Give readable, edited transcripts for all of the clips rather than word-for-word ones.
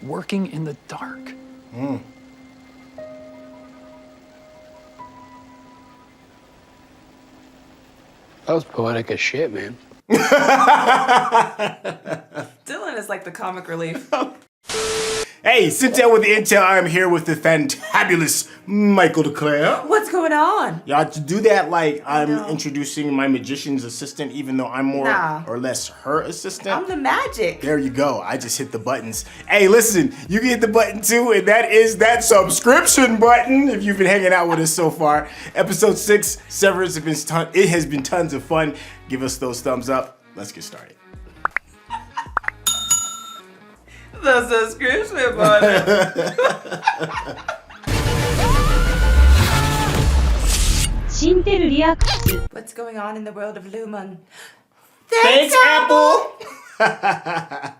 working in the dark. That was poetic as shit, man. Dylan is like the comic relief. Hey, Syntell with the Intel. I'm here with the fantabulous Mikel-Claire. What's going on? Y'all to do that like I'm introducing my magician's assistant, even though I'm more or less her assistant. I'm the magic. There you go. I just hit the buttons. Hey, listen, you can hit the button too, and that is that subscription button if you've been hanging out with us so far. Episode 6, Severance, it has been tons of fun. Give us those thumbs up. Let's get started. The subscription button. Syntell Reacts. What's going on in the world of Lumen? Thanks, Apple! I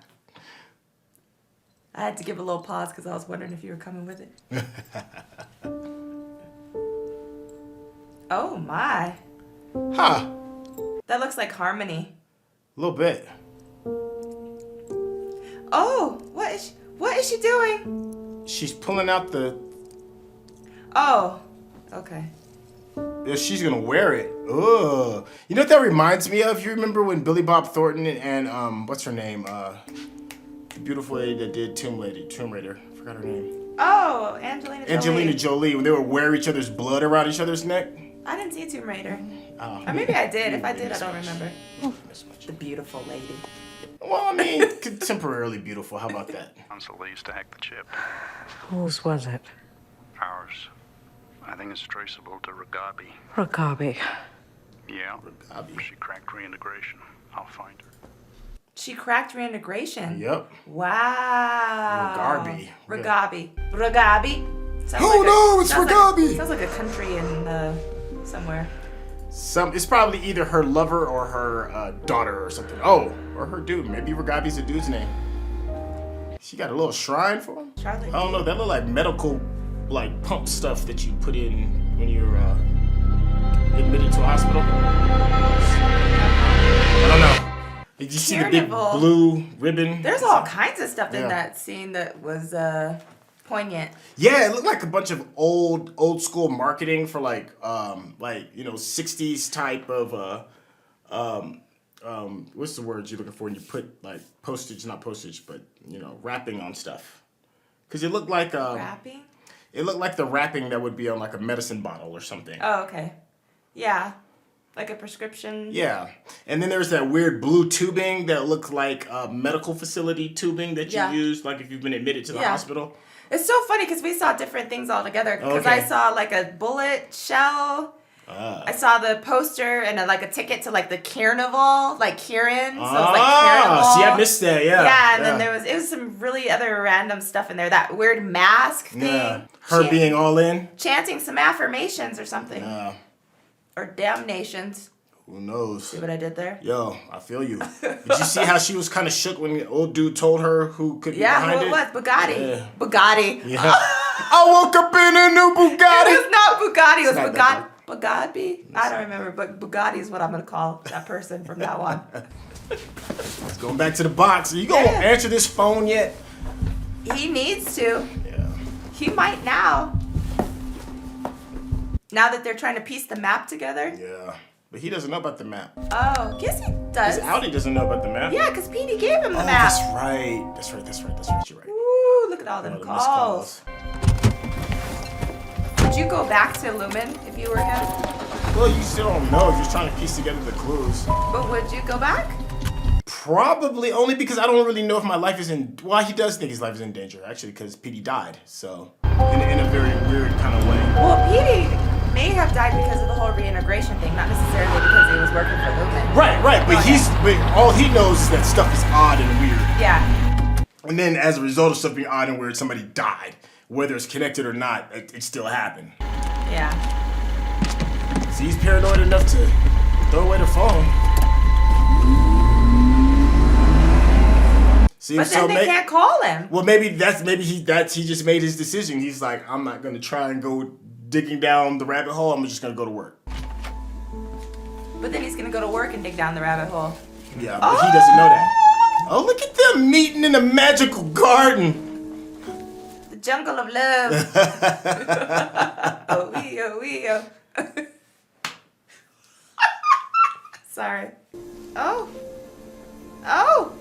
had to give a little pause because I was wondering if you were coming with it. Oh my. Huh. That looks like Harmony. A little bit. Oh, what is she doing? She's pulling out the... Oh, okay. She's gonna wear it. Ugh. You know what that reminds me of? You remember when Billy Bob Thornton and what's her name? The beautiful lady that did Tomb Raider. I forgot her name. Oh, Angelina Jolie. When they would wear each other's blood around each other's neck. I didn't see Tomb Raider. Oh, Or maybe I did. If I did, I don't remember. The beautiful lady. Well, I mean, contemporarily beautiful. How about that? Council used to hack the chip. Whose was it? Ours. I think it's traceable to Ragabi. Ragabi. Yeah. Ragabi. She cracked reintegration. I'll find her. She cracked reintegration. Yep. Wow. Ragabi. Ragabi. It's Ragabi. Sounds like a country in somewhere. It's probably either her lover or her daughter or something. Oh, or her dude. Maybe Ragabi's a dude's name. She got a little shrine for him? Charlotte. I don't know. That look like medical, like pump stuff that you put in when you're admitted to a hospital. I don't know. Did you see the big blue ribbon? There's all kinds of stuff in that scene that was poignant. Yeah, it looked like a bunch of old school marketing for like 60s type of what's the word you're looking for when you put like not postage, but wrapping on stuff. Cause it looked like wrapping? It looked like the wrapping that would be on like a medicine bottle or something. Oh, okay. Yeah. Like a prescription. Yeah. And then there's that weird blue tubing that looked like medical facility tubing that you use like if you've been admitted to the hospital. It's so funny because we saw different things all together. Because I saw like a bullet shell. I saw the poster and like a ticket to like the carnival, like Kieran. So it was like carnival. See, I missed that. Yeah. And then it was some really other random stuff in there. That weird mask thing. Yeah. Her being all in. Chanting some affirmations or something. Or damnations. Who knows? See what I did there? Yo, I feel you. Did you see how she was kind of shook when the old dude told her who could be behind it? Yeah, who it was? Bugatti. Yeah. Bugatti. Yeah. I woke up in a new Bugatti. It was not Bugatti. It was Bugatti. Bugatti? I don't remember, but Bugatti is what I'm going to call that person from now on. Let's go back to the box. Are you going to answer this phone yet? He needs to. Yeah. He might now. Now that they're trying to piece the map together. Yeah. But he doesn't know about the map. Oh, yes he does. His Audi doesn't know about the map. Yeah, because Petey gave him the map. That's right. You're right. Ooh, look at all them calls. Would you go back to Lumen if you were him? Well, you still don't know. You're just trying to piece together the clues. But would you go back? Probably, only because I don't really know if my life is in... Well, he does think his life is in danger, actually, because Petey died. So, in a very weird kind of way. Well, Petey may have died because of the whole reintegration thing, not necessarily because he was working for Lumen. Right. But but all he knows is that stuff is odd and weird. Yeah. And then as a result of stuff being odd and weird, somebody died. Whether it's connected or not, it still happened. Yeah. So he's paranoid enough to throw away the phone. See, but then they can't call him. Well, maybe he just made his decision. He's like, I'm not gonna try and go digging down the rabbit hole. I'm just gonna go to work. But then he's gonna go to work and dig down the rabbit hole. Yeah, but he doesn't know that. Oh, look at them meeting in a magical garden. jungle of love. Oh. Sorry. Oh.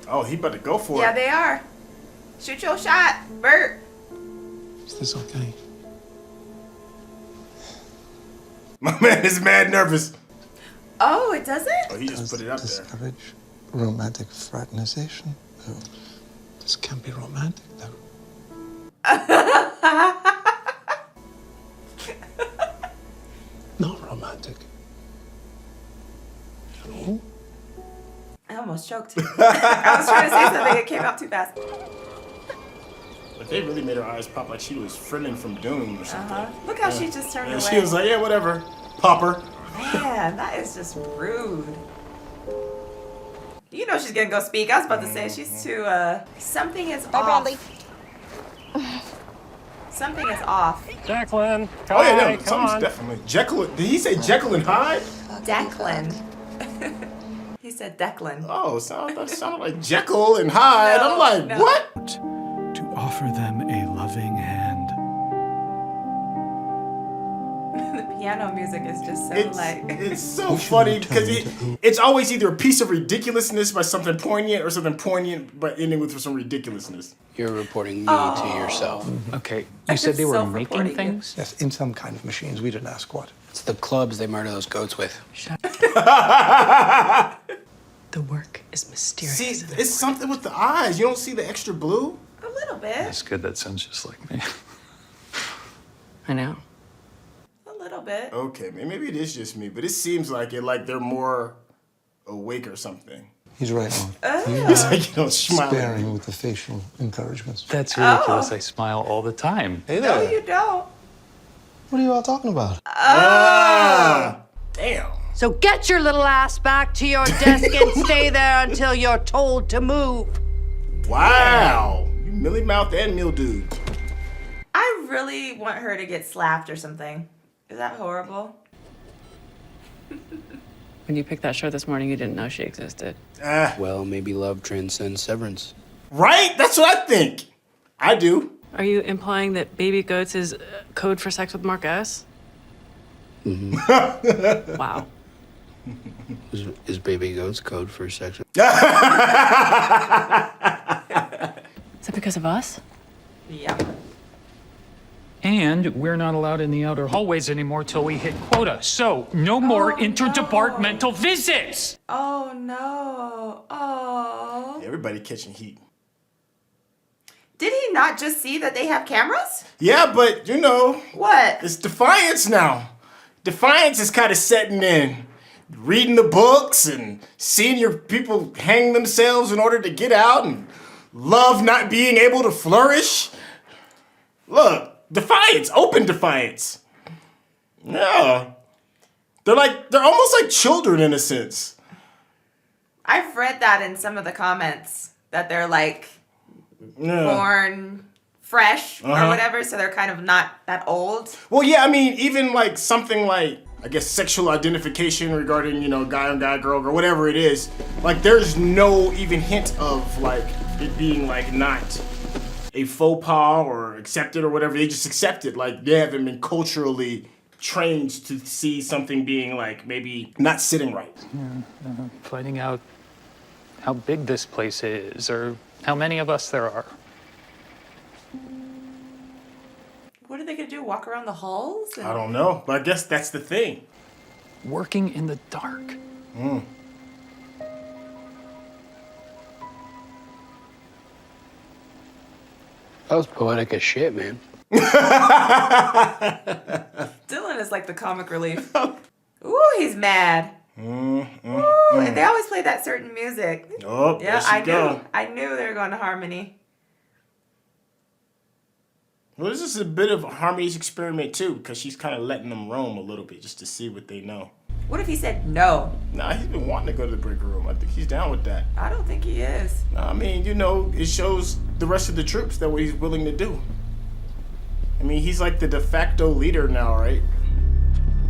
Oh, he about to go for Yeah, it. they are. Shoot your shot, Bert. Is this okay? My man is mad nervous. Oh, it doesn't? Oh, he just put it up there. Discourage romantic fraternization. No, this can't be romantic, though. Not romantic. At all? I almost choked. I was trying to say something, it came out too fast. But they really made her eyes pop like she was friending from Doom or something. Look how she just turned And away. she was like, yeah, whatever. Popper. Man, that is just rude. You know she's gonna go speak. I was about to say she's too, something is off. Bradley. Something is off. Declan, Oh, yeah, no, come something's on. definitely. Jekyll. Did he say Jekyll and Hyde? Declan. He said Declan. Oh, that sounded like Jekyll and Hyde. No, I'm like, no. what? To offer them a loving hand. The piano music is just so It's so funny because it's always either a piece of ridiculousness by something poignant or something poignant but ending with some ridiculousness. You're reporting me to yourself. Okay, you said they were Self-reporting making things? Yes, in some kind of machines. We didn't ask what. It's the clubs they murder those goats with. The work is mysterious. See, it's something with the eyes. You don't see the extra blue? A little bit. That's good, that sounds just like me. I know. A little bit. Okay, maybe it is just me, but it seems like they're more awake or something. He's right on. It's like you don't smile. Sparing with the facial encouragements. That's ridiculous. I smile all the time. Hey No, there. you don't. What are you all talking about? Ah, damn. So get your little ass back to your desk and stay there until you're told to move. Wow. You Millie Mouth and Mildew. I really want her to get slapped or something. Is that horrible? When you picked that show this morning, you didn't know she existed. Well, maybe love transcends severance. Right? That's what I think. I do. Are you implying that Baby Goats is code for sex with Mark S? Mm-hmm. Wow. Is baby goats code for sex? Is that because of us? Yeah. And we're not allowed in the outer hallways anymore till we hit quota. So no more interdepartmental visits. Oh no. Oh. Everybody catching heat. Did he not just see that they have cameras? Yeah, but you know, What? it's Defiance now. Defiance is kind of setting in. Reading the books and seeing your people hang themselves in order to get out and love not being able to flourish. Look, Defiance, open Defiance. Yeah. They're almost like children in a sense. I've read that in some of the comments that they're like Yeah. born fresh or whatever, so they're kind of not that old. Well, yeah, I mean, even like something like, I guess, sexual identification regarding, you know, guy on guy, girl, or whatever it is. Like, there's no even hint of like it being like not a faux pas or accepted or whatever. They just accept it. Like, they haven't been culturally trained to see something being like maybe not sitting right. Finding out how big this place is or how many of us there are. What are they gonna do? Walk around the halls? I don't know, but I guess that's the thing. Working in the dark. That was poetic as shit, man. Dylan is like the comic relief. Ooh, he's mad. Ooh, and they always play that certain music. Oh, Yeah, there she go. I knew they were going to Harmony. Well, this is a bit of Harmony's experiment too, because she's kind of letting them roam a little bit just to see what they know. What if he said no? Nah, he's been wanting to go to the break room. I think he's down with that. I don't think he is. I mean, you know, it shows the rest of the troops that what he's willing to do. I mean, he's like the de facto leader now, right?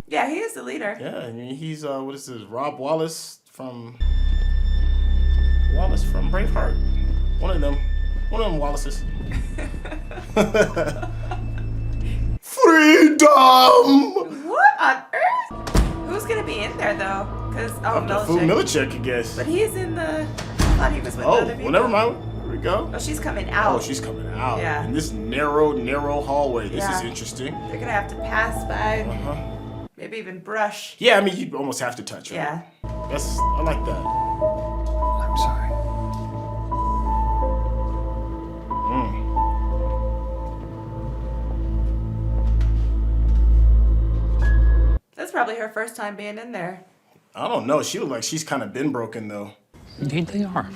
Yeah, he is the leader. Yeah, I mean, he's, what is this, Rob Wallace from Braveheart? One of them Wallaces. Freedom! What on earth? Who's gonna be in there though? Cause Milicek, I guess. But he's in the. I thought he was with Oh, other people. well, never mind. Here we go. Oh, she's coming out. Oh, she's coming out. Yeah. In this narrow hallway. This is interesting. They're gonna have to pass by. Maybe even brush. Yeah, I mean, you almost have to touch her. Yeah. I like that. I'm sorry. That's probably her first time being in there. I don't know. She looks like she's kind of been broken, though. Indeed, they are.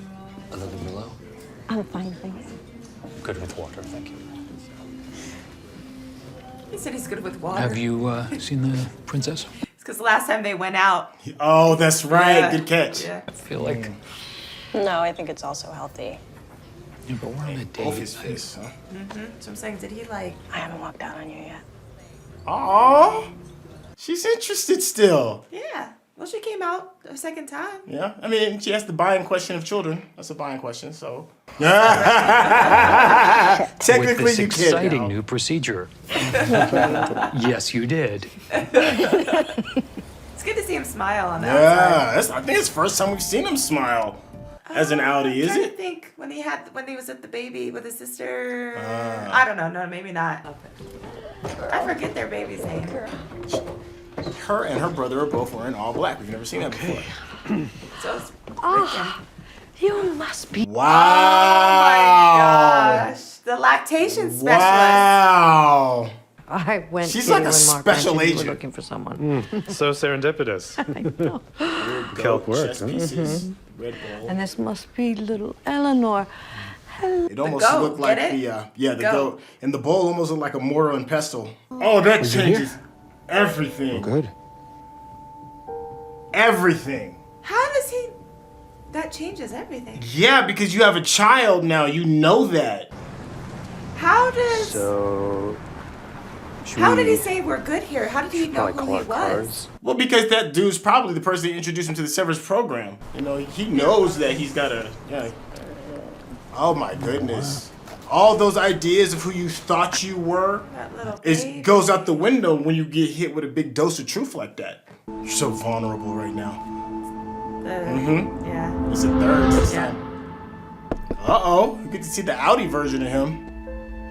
Another below. I'm fine, thanks. Good with water, thank you. He said he's good with water. Have you seen the princess? It's because the last time they went out. Oh, that's right. Yeah. Good catch. Yeah. I feel like. No, I think it's also healthy. Yeah, but we're on a date. Both his face, huh? So I'm saying, did he like? I haven't walked out on you yet. Aw. She's interested still. Yeah. Well, she came out a second time. Yeah. I mean, she asked the buying question of children. That's a buying question, so. With Technically, this you can. exciting new procedure. Yes, you did. It's good to see him smile on the outside. Yeah. I think it's the first time we've seen him smile as an outie, is I'm trying to it? think when he was with the baby with his sister. I don't know. No, maybe not. I forget their baby's name. Her and her brother are both wearing all black. We've never seen that before. So it's freaking. You must be. Wow. Oh my gosh. The lactation specialist. Wow. I went She's to like a when Mark special mentioned you were agent. looking for someone. So serendipitous. Kelp works, huh? pieces. Red bowl. And this must be little Eleanor. It almost goat, looked like get it? the goat. And the bowl almost looked like a mortar and pestle. Oh, that changes everything. Good. Everything. How does he? That changes everything. Yeah, because you have a child now. You know that. How does? So. How did he say we're good here? How did he know who he was? Well, because that dude's probably the person that introduced him to the Severance program. You know, he knows that he's got a. Yeah. Oh my goodness. All those ideas of who you thought you were That little baby. goes out the window when you get hit with a big dose of truth like that. You're so vulnerable right now. Yeah. It's a third this Yeah. time. Uh-oh. You get to see the Audi version of him.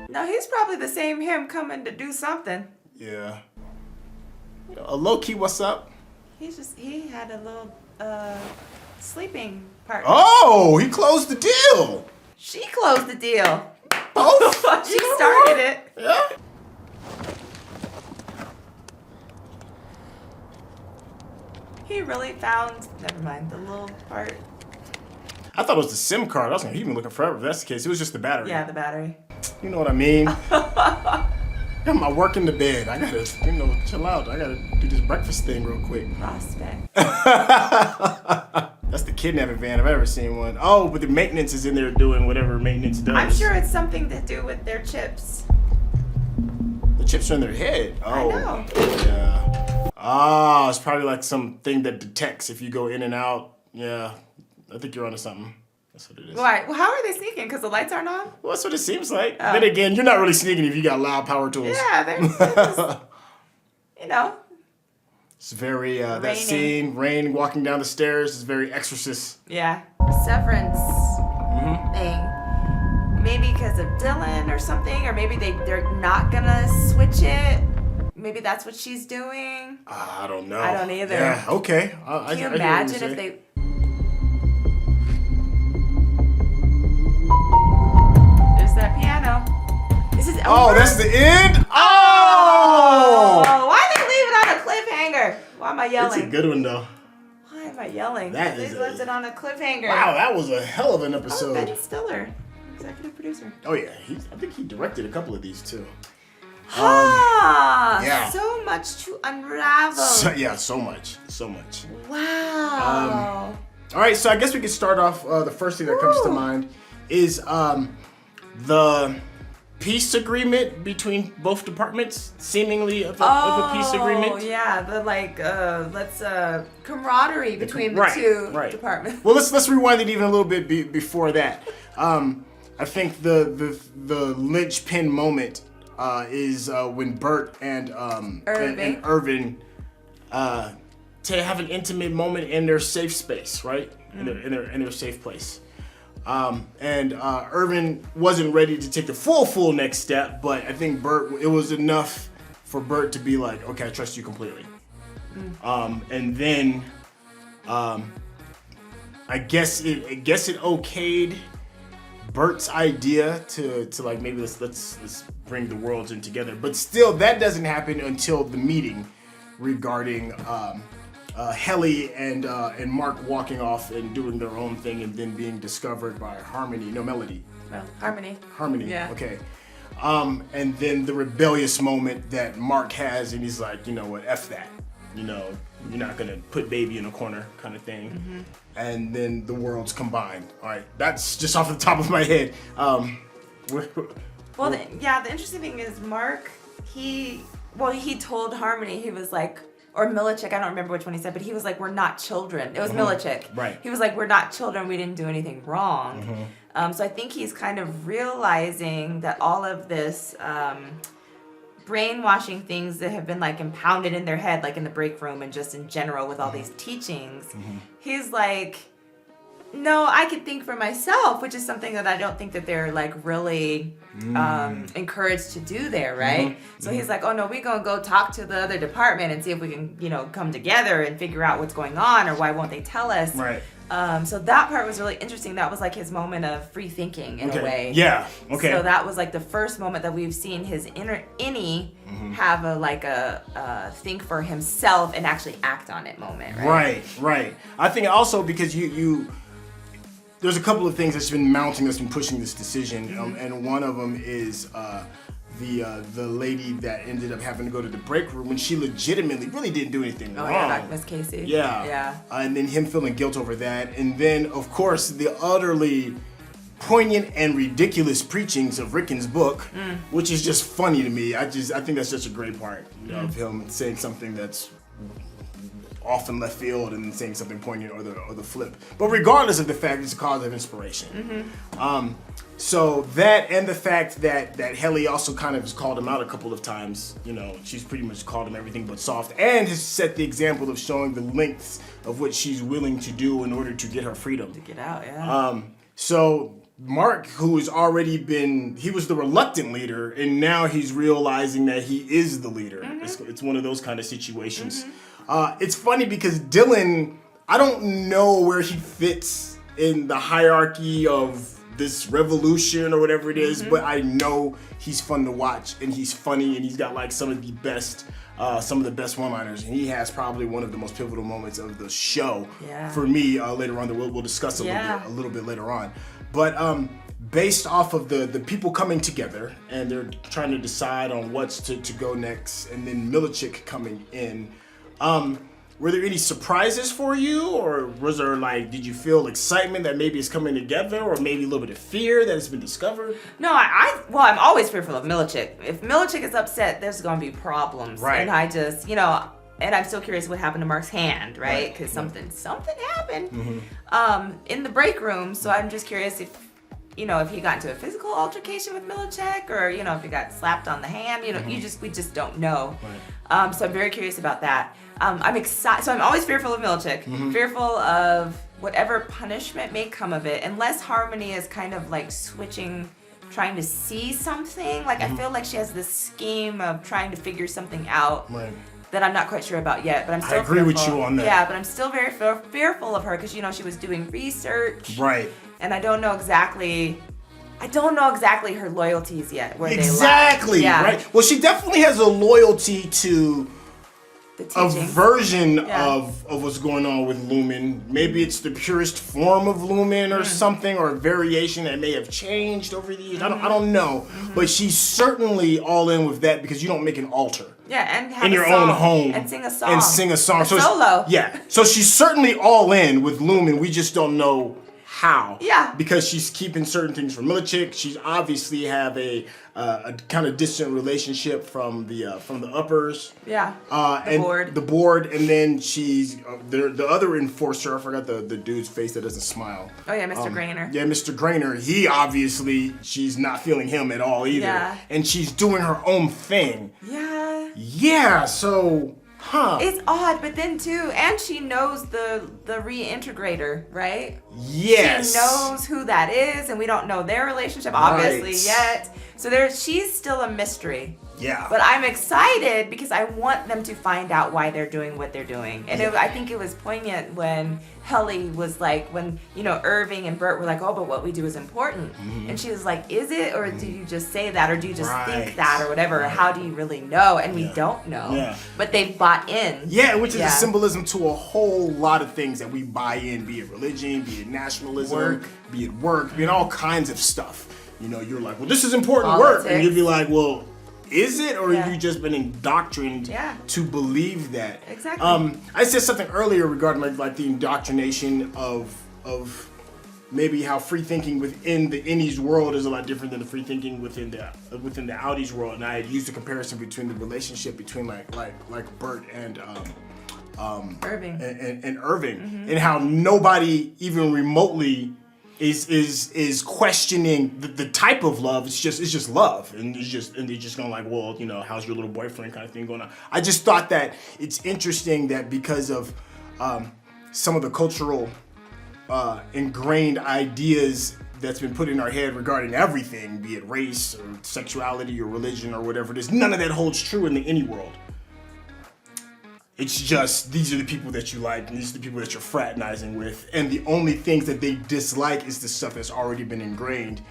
No, he's probably the same him coming to do something. Yeah. You know, a low-key what's up? He had a little sleeping partner. Oh, he closed the deal. She closed the deal. Both. She started it. Yeah. He really found. Never mind the little part. I thought it was the SIM card. I was like, he's been looking forever. If that's the case, it was just the battery. Yeah, the battery. You know what I mean? Got my work in the bed. I gotta, chill out. I gotta do this breakfast thing real quick. Prospect. That's the kidnapping van if I've ever seen one. Oh, but the maintenance is in there doing whatever maintenance does. I'm sure it's something to do with their chips. The chips are in their head. Oh. I know. Yeah. Ah, it's probably like something that detects if you go in and out. Yeah. I think you're onto something. That's what it is. Why? Well, how are they sneaking? Because the lights aren't on? Well, that's what it seems like. Then again, you're not really sneaking if you got loud power tools. Yeah, they're just, It's very, that Raining. scene, rain walking down the stairs is very Exorcist. Yeah. Severance thing. Maybe because of Dylan or something, or maybe they're not gonna switch it. Maybe that's what she's doing. I don't know. I don't either. Yeah, okay. Can you imagine if they... There's that piano. This is over? Oh, that's the end? Oh! Why they leave it on a cliffhanger? Why am I yelling? It's a good one, though. Why am I yelling? That They is left it on a cliffhanger. Wow, that was a hell of an Oh, episode. Ben Stiller, executive producer. Oh, yeah. I think he directed a couple of these, too. Yeah. So much to unravel. So much. Wow. All right, so I guess we could start off. The first thing that comes to mind is the peace agreement between both departments, seemingly of a peace agreement. Oh, yeah, the camaraderie between the two departments. Well, let's rewind it even a little bit before that. I think the linchpin moment is when Bert and Irvin to have an intimate moment in their safe space, right? In their safe place. And Irvin wasn't ready to take the full next step, but I think it was enough for Bert to be like, okay, I trust you completely. And then I guess it okayed Bert's idea to like maybe let's bring the worlds in together, but still that doesn't happen until the meeting regarding Helly and Mark walking off and doing their own thing and then being discovered by Melody. Well, Harmony. Yeah. Okay. And then the rebellious moment that Mark has, and he's like, you know what, F that. You know, you're not gonna put baby in a corner kind of thing. Mm-hmm. And then the worlds combined. All right, that's just off the top of my head. The interesting thing is Mark, he told Harmony, he was like, or Milichik, I don't remember which one he said, but he was like, we're not children. It was Milichik. Right. He was like, we're not children, we didn't do anything wrong. Mm-hmm. So I think he's kind of realizing that all of this brainwashing things that have been like impounded in their head, like in the break room and just in general with all these teachings, he's like, no, I can think for myself, which is something that I don't think that they're like really encouraged to do there, right? So he's like, oh no, we're gonna go talk to the other department and see if we can, come together and figure out what's going on, or why won't they tell us? Right. So that part was really interesting. That was like his moment of free thinking in a way. Yeah. Okay. So that was like the first moment that we've seen his inner innie have a think for himself and actually act on it moment, right? Right. I think also because you there's a couple of things that's been mounting, that's been pushing this decision, and one of them is the lady that ended up having to go to the break room when she legitimately really didn't do anything wrong. Yeah, like Miss Casey. Yeah. And then him feeling guilt over that, and then of course the utterly poignant and ridiculous preachings of Ricken's book, which is just funny to me. I think that's such a great part of him saying something that's often left field and saying something poignant or the flip. But regardless of the fact, it's a cause of inspiration. So that, and the fact that Helly also kind of has called him out a couple of times. She's pretty much called him everything but soft, and has set the example of showing the lengths of what she's willing to do in order to get her freedom. To get out, yeah. So Mark, who has already he was the reluctant leader, and now he's realizing that he is the leader. It's one of those kind of situations. It's funny because Dylan, I don't know where he fits in the hierarchy of this revolution or whatever it is, but I know he's fun to watch, and he's funny, and he's got like some of the best one-liners, and he has probably one of the most pivotal moments of the show for me later on that we'll discuss a little bit later on. But based off of the people coming together and they're trying to decide on what's to go next, and then Milichik coming in, were there any surprises for you, or was there did you feel excitement that maybe it's coming together, or maybe a little bit of fear that it's been discovered? No, I'm always fearful of Milichik. If Milichik is upset, there's going to be problems. Right. And I just, and I'm still curious what happened to Mark's hand, right? Because something happened in the break room. So I'm just curious if he got into a physical altercation with Milichik, or if he got slapped on the hand. We just don't know. Right. So I'm very curious about that. I'm excited. So I'm always fearful of Milichik, fearful of whatever punishment may come of it, unless Harmony is kind of like switching, trying to see something. Like I feel like she has this scheme of trying to figure something out. Right. That I'm not quite sure about yet, but I'm still fearful. With you on that. Yeah, but I'm still very fearful of her because she was doing research. Right. And I don't know exactly her loyalties yet. Where exactly. They lie. Yeah. Right. Well, she definitely has a loyalty to a version of what's going on with Lumen. Maybe it's the purest form of Lumen or something, or a variation that may have changed over the years. I don't know. But she's certainly all in with that, because you don't make an altar. Yeah, and have in your own home and sing a song. So solo. So she's certainly all in with Lumen. We just don't know how. Yeah. Because she's keeping certain things from Milicic. She's obviously have a kind of distant relationship from the uppers. Yeah. The board, and then she's the other enforcer. I forgot the dude's face that doesn't smile. Oh yeah, Mr. Grainer. Yeah, Mr. Grainer. He obviously, she's not feeling him at all either. Yeah. And she's doing her own thing. Yeah. Yeah. So. Huh. It's odd, but then too, and she knows the reintegrator, right? Yes. She knows who that is, and we don't know their relationship obviously yet. So she's still a mystery. Yeah. But I'm excited because I want them to find out why they're doing what they're doing. And I think it was poignant when Helly was like, when, Irving and Bert were like, oh, but what we do is important. Mm-hmm. And she was like, is it? Or do you just say that? Or do you just think that or whatever? Right. How do you really know? And we don't know. Yeah. But they've bought in. Yeah, which is a symbolism to a whole lot of things that we buy in, be it religion, be it nationalism, be it work, be it all kinds of stuff. You're like, well, this is important work. And you'd be like, well, is it, or have you just been indoctrined to believe that? Exactly. I said something earlier regarding like the indoctrination of maybe how free thinking within the innies world is a lot different than the free thinking within the outies world. And I had used a comparison between the relationship between like Bert and Irving and Irving, and how nobody even remotely is questioning the type of love. It's just love, and they're just going like, well, how's your little boyfriend kind of thing going on. I just thought that it's interesting that because of some of the cultural ingrained ideas that's been put in our head regarding everything, be it race or sexuality or religion or whatever it is, none of that holds true in the any world. It's just, these are the people that you like, and these are the people that you're fraternizing with, and the only things that they dislike is the stuff that's already been ingrained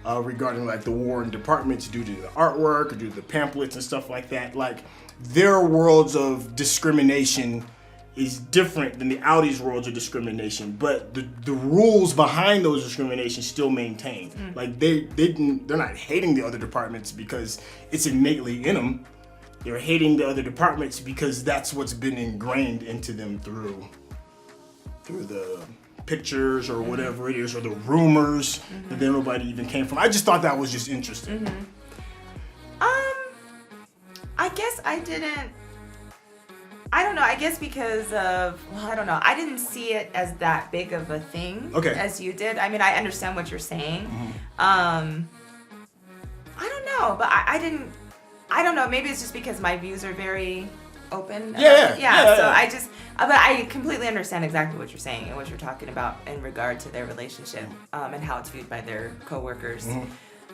regarding like the Warren departments due to the artwork or due to the pamphlets and stuff like that. Like, their worlds of discrimination is different than the outies worlds of discrimination, but the rules behind those discriminations still maintained. Like, they're not hating the other departments because it's innately in them. They're hating the other departments because that's what's been ingrained into them through the pictures or whatever it is, or the rumors that then nobody even came from. I just thought that was just interesting. I guess I don't know. I guess because of, I don't know. I didn't see it as that big of a thing as you did. I mean, I understand what you're saying. I don't know, but I don't know. Maybe it's just because my views are very open. Yeah. So but I completely understand exactly what you're saying and what you're talking about in regard to their relationship and how it's viewed by their coworkers.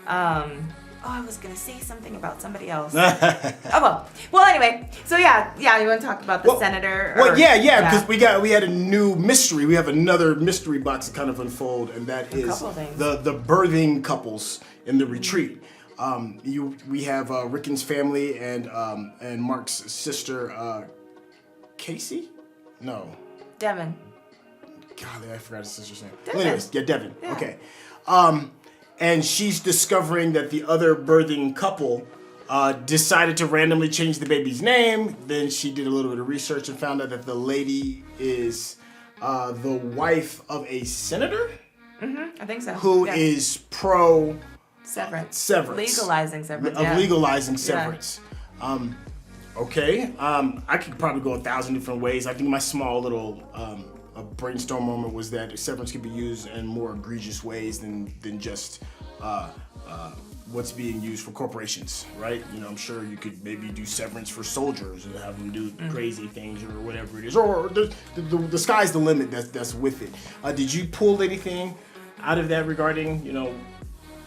I was gonna say something about somebody else. Well, anyway. So yeah. You want to talk about the senator? Because we had a new mystery. We have another mystery box to kind of unfold, and that is the birthing couples in the retreat. We have Rickon's family and Mark's sister, Casey? No. Devin. Golly, I forgot his sister's name. Devin. Well, anyways, Devin. Yeah. Okay. And she's discovering that the other birthing couple decided to randomly change the baby's name. Then she did a little bit of research and found out that the lady is the wife of a senator. I think so. Who is pro... Severance. Legalizing severance. Okay. I could probably go 1,000 different ways. I think my small little brainstorm moment was that severance could be used in more egregious ways than just what's being used for corporations, right? I'm sure you could maybe do severance for soldiers and have them do crazy things or whatever it is. Or the sky's the limit that's with it. Did you pull anything out of that regarding,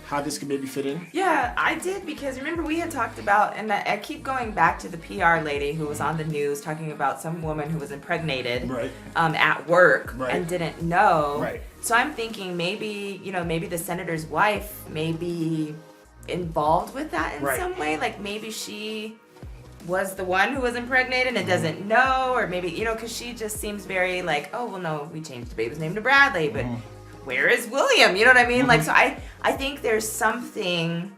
how this could maybe fit in? Yeah, I did, because remember we had talked about, and I keep going back to the PR lady who was on the news talking about some woman who was impregnated at work and didn't know. Right. So I'm thinking maybe the senator's wife may be involved with that in some way. Like maybe she was the one who was impregnated and doesn't know, or maybe, because she just seems very like, oh, well, no, we changed the baby's name to Bradley, but where is William? You know what I mean? Like, so I think there's something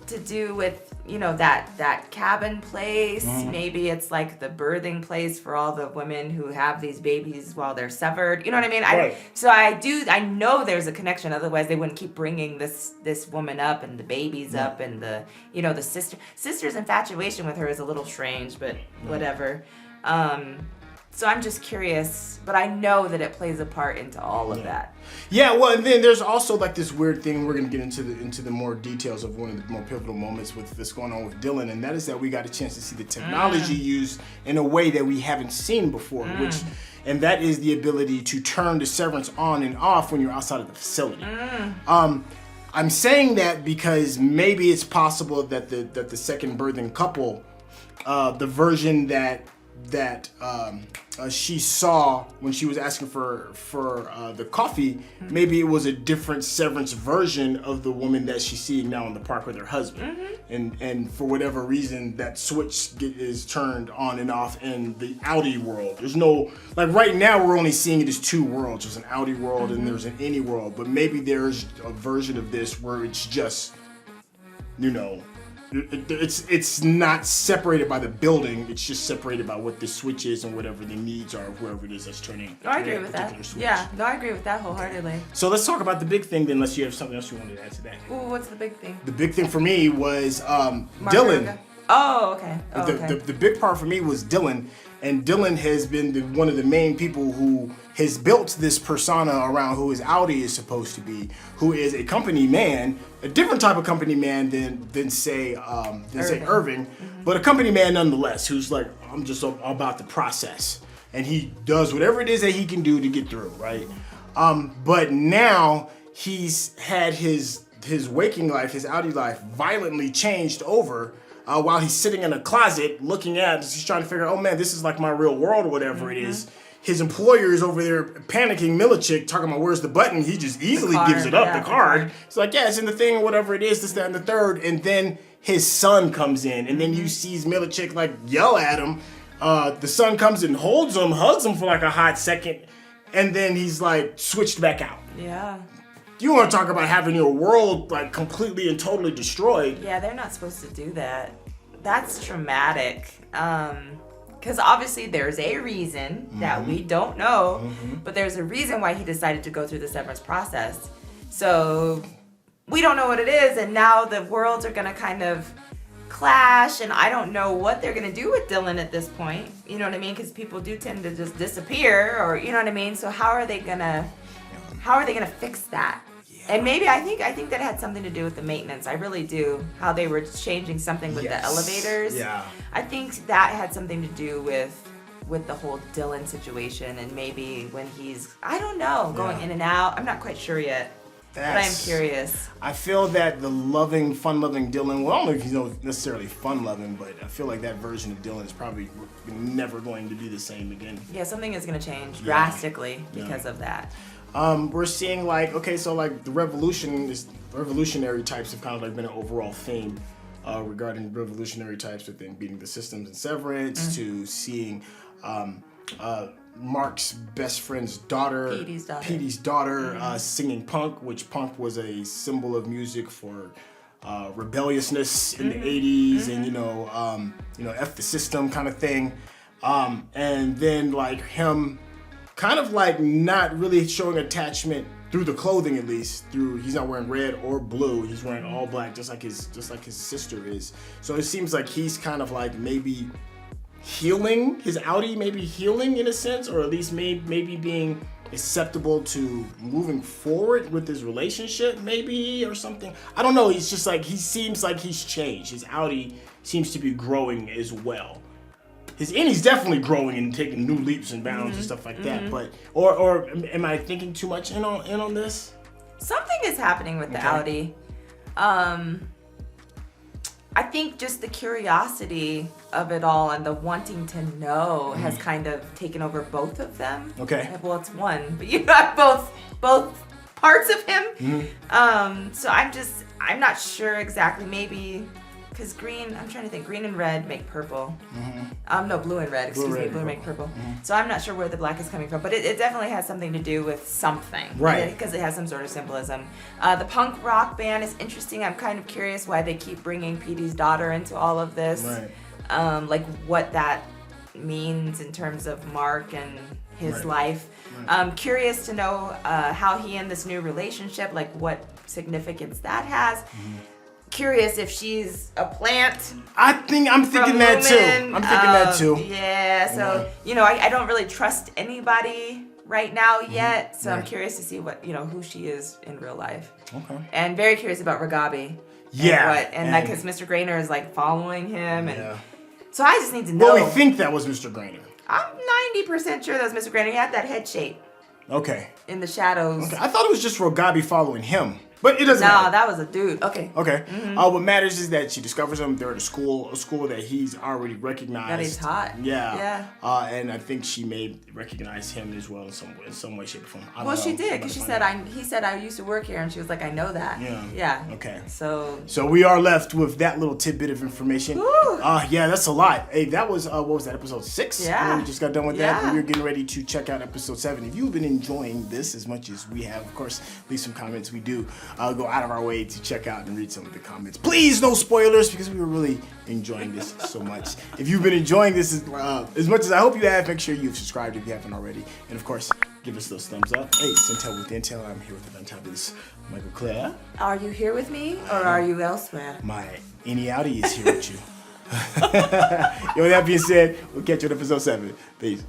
to do with, you know, that cabin place. Maybe it's like the birthing place for all the women who have these babies while they're severed. You know what I mean? Right. I know there's a connection. Otherwise, they wouldn't keep bringing this woman up and the babies up and the sister's infatuation with her is a little strange, but whatever. So I'm just curious, but I know that it plays a part into all of that. Yeah, well, and then there's also like this weird thing. We're gonna get into the more details of one of the more pivotal moments with this going on with Dylan, and that is that we got a chance to see the technology used in a way that we haven't seen before, and that is the ability to turn the Severance on and off when you're outside of the facility. I'm saying that because maybe it's possible that the second birthing couple, the version that she saw when she was asking for the coffee, maybe it was a different Severance version of the woman that she's seeing now in the park with her husband. And for whatever reason, that switch is turned on and off in the outie world. There's no, like right now we're only seeing it as two worlds. There's an outie world and there's an innie world, but maybe there's a version of this where it's just, you know, it's not separated by the building. It's just separated by what the switch is and whatever the needs are of whoever it is that's turning. I agree with that. Switch. Yeah, no, I agree with that wholeheartedly. So let's talk about the big thing then, unless you have something else you wanted to add to that. Ooh, what's the big thing? The big thing for me was Dylan. Oh, okay. The big part for me was Dylan, and Dylan has been one of the main people who has built this persona around who his outie is supposed to be, who is a company man, a different type of company man than say Irving, but a company man nonetheless, who's like, I'm just about the process, and he does whatever it is that he can do to get through, right? But now he's had his waking life, his outie life, violently changed over. While he's sitting in a closet looking at, he's trying to figure out, oh man, this is like my real world or whatever it is. His employer is over there panicking, Milochik, talking about where's the button. He just easily gives it up, the card. It's like, yeah, it's in the thing or whatever it is, this, that, and the third. And then his son comes in, and then you see Milochik like yell at him. The son comes and holds him, hugs him for like a hot second, and then he's like switched back out. Yeah. You want to talk about having your world like completely and totally destroyed. Yeah, they're not supposed to do that. That's traumatic. Because obviously there's a reason that we don't know, but there's a reason why he decided to go through the severance process. So we don't know what it is, and now the worlds are going to kind of clash, and I don't know what they're going to do with Dylan at this point. You know what I mean? Because people do tend to just disappear, or you know what I mean? So how are they going to fix that? And maybe I think that had something to do with the maintenance. I really do. How they were changing something with the elevators. Yeah. I think that had something to do with the whole Dylan situation, and maybe when he's, I don't know, going in and out. I'm not quite sure yet. But I'm curious. I feel that the fun-loving Dylan, well, I don't know if he's necessarily fun-loving, but I feel like that version of Dylan is probably never going to be the same again. Yeah, something is going to change drastically because of that. We're seeing like, okay, so like the revolutionary types have kind of like been an overall theme regarding revolutionary types of things, beating the systems and Severance, to seeing Mark's best friend's daughter, Petey's daughter, singing punk, which punk was a symbol of music for rebelliousness in the 80s, and F the system kind of thing, and then like him kind of like not really showing attachment through the clothing, at least. He's not wearing red or blue. He's wearing all black, just like his sister is. So it seems like he's kind of like maybe healing his outie, maybe healing in a sense, or at least maybe being acceptable to moving forward with his relationship, maybe, or something. I don't know. He's just like, he seems like he's changed. His outie seems to be growing as well. His innie's definitely growing and taking new leaps and bounds and stuff like that. But or am I thinking too much in on this? Something is happening with the outie. I think just the curiosity of it all and the wanting to know has kind of taken over both of them. Okay. Well, it's one, but you got both parts of him. So I'm not sure exactly. Maybe because green, I'm trying to think, green and red make purple. No, blue and red, excuse me, blue make purple. So I'm not sure where the black is coming from, but it definitely has something to do with something. Right. Because it has some sort of symbolism. The punk rock band is interesting. I'm kind of curious why they keep bringing Petey's daughter into all of this. Right. Like what that means in terms of Mark and his life. I'm curious to know how he in this new relationship, like what significance that has. Curious if she's a plant. I'm thinking that too. Yeah, so I don't really trust anybody right now yet. So I'm curious to see what who she is in real life. Okay. And very curious about Ragabi. Yeah. And like because Mr. Grainer is like following him, and so I just need to know. Well, we think that was Mr. Grainer. I'm 90% sure that was Mr. Grainer. He had that head shape. Okay. In the shadows. Okay. I thought it was just Ragabi following him. But it doesn't matter. matter. That was a dude. Okay. Okay. What matters is that she discovers him. They're at a school that he's already recognized. That he's hot. Yeah. And I think she may recognize him as well in some way, shape, or form. Well, she did because he said I used to work here, and she was like, I know that. Yeah. Okay. So we are left with that little tidbit of information. Woo. Yeah, that's a lot. Hey, that was what was that, episode 6? Yeah. We just got done with that, and we're getting ready to check out episode 7. If you've been enjoying this as much as we have, of course, leave some comments. We do go out of our way to check out and read some of the comments. Please, no spoilers, because we were really enjoying this so much. If you've been enjoying this as much as I hope you have, make sure you've subscribed if you haven't already. And of course, give us those thumbs up. Hey, Syntell with Intel. I'm here with the Fantabulous Mikel-Claire. Are you here with me or are you elsewhere? My Innie Outie is here with you. With that being said, we'll catch you in episode 7. Peace.